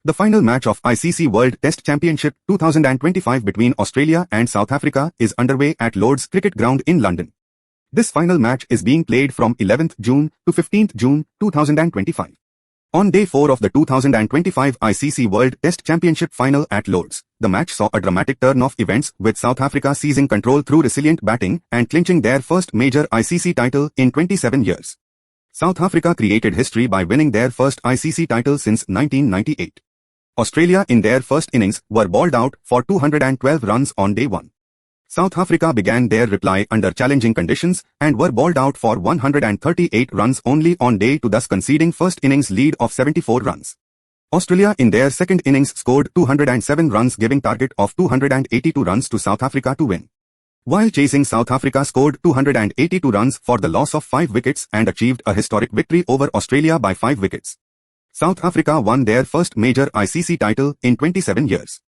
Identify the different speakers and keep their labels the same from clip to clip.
Speaker 1: The final match of ICC World Test Championship 2025 between Australia and South Africa is underway at Lord's Cricket Ground in London. This final match is being played from 11th June to 15th June 2025. On day 4 of the 2025 ICC World Test Championship final at Lord's, the match saw a dramatic turn of events with South Africa seizing control through resilient batting and clinching their first major ICC title in 27 years. South Africa created history by winning their first ICC title since 1998. Australia in their first innings were bowled out for 212 runs on day 1. South Africa began their reply under challenging conditions and were bowled out for 138 runs only on day 2, thus conceding first innings lead of 74 runs. Australia in their second innings scored 207 runs, giving target of 282 runs to South Africa to win. While chasing, South Africa scored 282 runs for the loss of 5 wickets and achieved a historic victory over Australia by 5 wickets. South Africa won their first major ICC title in 27 years.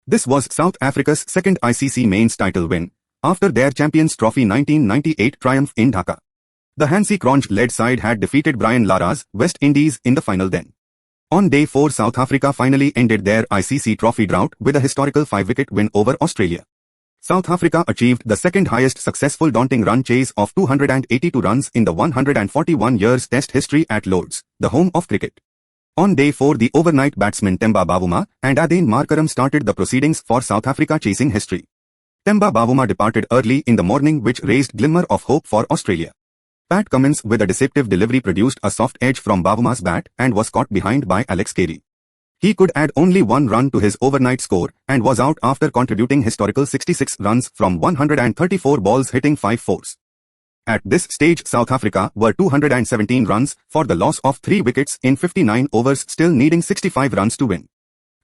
Speaker 1: This was South Africa's second ICC mains title win, after their Champions Trophy 1998 triumph in Dhaka. The Hansie Cronje-led side had defeated Brian Lara's West Indies in the final then. On day 4, South Africa finally ended their ICC trophy drought with a historical 5-wicket win over Australia. South Africa achieved the second highest successful daunting run chase of 282 runs in the 141 years Test history at Lord's, the home of cricket. On day 4, the overnight batsmen Temba Bavuma and Aden Markram started the proceedings for South Africa chasing history. Temba Bavuma departed early in the morning, which raised glimmer of hope for Australia. Pat Cummins with a deceptive delivery produced a soft edge from Bavuma's bat and was caught behind by Alex Carey. He could add only 1 run to his overnight score and was out after contributing historical 66 runs from 134 balls, hitting 5 fours. At this stage, South Africa were 217 runs for the loss of 3 wickets in 59 overs, still needing 65 runs to win.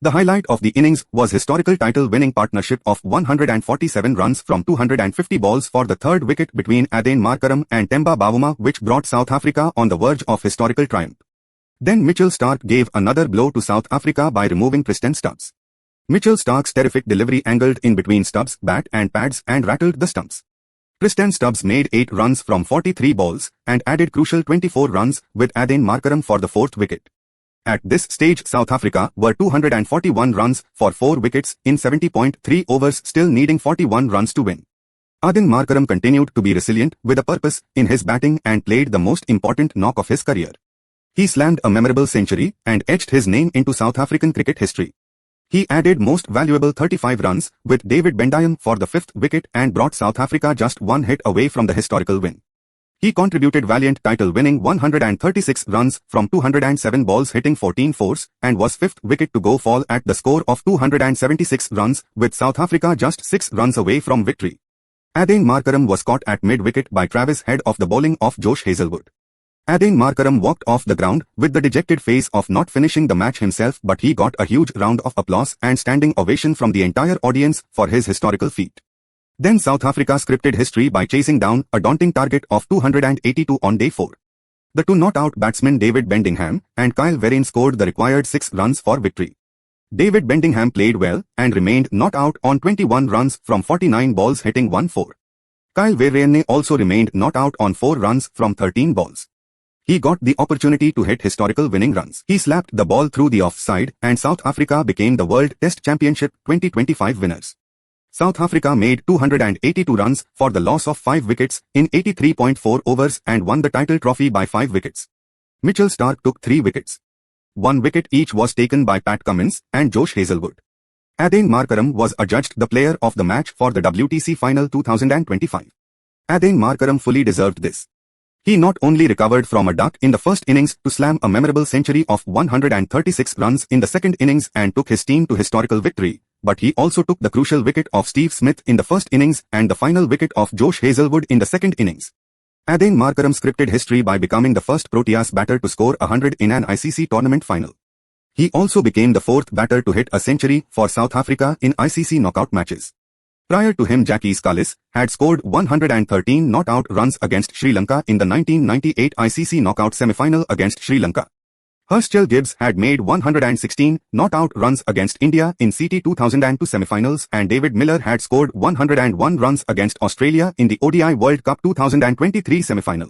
Speaker 1: The highlight of the innings was historical title-winning partnership of 147 runs from 250 balls for the 3rd wicket between Aden Markram and Temba Bavuma, which brought South Africa on the verge of historical triumph. Then Mitchell Starc gave another blow to South Africa by removing Tristan Stubbs. Mitchell Starc's terrific delivery angled in between Stubbs' bat and pads and rattled the stumps. Tristan Stubbs made 8 runs from 43 balls and added crucial 24 runs with Aden Markram for the 4th wicket. At this stage, South Africa were 241 runs for 4 wickets in 70.3 overs, still needing 41 runs to win. Aden Markram continued to be resilient with a purpose in his batting and played the most important knock of his career. He slammed a memorable century and etched his name into South African cricket history. He added most valuable 35 runs with David Bandayam for the 5th wicket and brought South Africa just 1 hit away from the historical win. He contributed valiant title-winning 136 runs from 207 balls, hitting 14 fours, and was 5th wicket to go fall at the score of 276 runs, with South Africa just 6 runs away from victory. Aden Markram was caught at mid-wicket by Travis Head off the bowling of Josh Hazlewood. Aden Markram walked off the ground with the dejected face of not finishing the match himself, but he got a huge round of applause and standing ovation from the entire audience for his historical feat. Then South Africa scripted history by chasing down a daunting target of 282 on day 4. The 2 not-out batsmen David Bedingham and Kyle Verreynne scored the required 6 runs for victory. David Bedingham played well and remained not out on 21 runs from 49 balls, hitting 1-4. Kyle Verreynne also remained not out on 4 runs from 13 balls. He got the opportunity to hit historical winning runs. He slapped the ball through the offside and South Africa became the World Test Championship 2025 winners. South Africa made 282 runs for the loss of 5 wickets in 83.4 overs and won the title trophy by 5 wickets. Mitchell Starc took 3 wickets. 1 wicket each was taken by Pat Cummins and Josh Hazlewood. Aden Markram was adjudged the player of the match for the WTC final 2025. Aden Markram fully deserved this. He not only recovered from a duck in the first innings to slam a memorable century of 136 runs in the second innings and took his team to historical victory, but he also took the crucial wicket of Steve Smith in the first innings and the final wicket of Josh Hazlewood in the second innings. Aden Markram scripted history by becoming the first Proteas batter to score 100 in an ICC tournament final. He also became the 4th batter to hit a century for South Africa in ICC knockout matches. Prior to him, Jackie Scalise had scored 113 not-out runs against Sri Lanka in the 1998 ICC knockout semi-final against Sri Lanka. Herschel Gibbs had made 116 not-out runs against India in CT 2002 semi-finals, and David Miller had scored 101 runs against Australia in the ODI World Cup 2023 semi-final.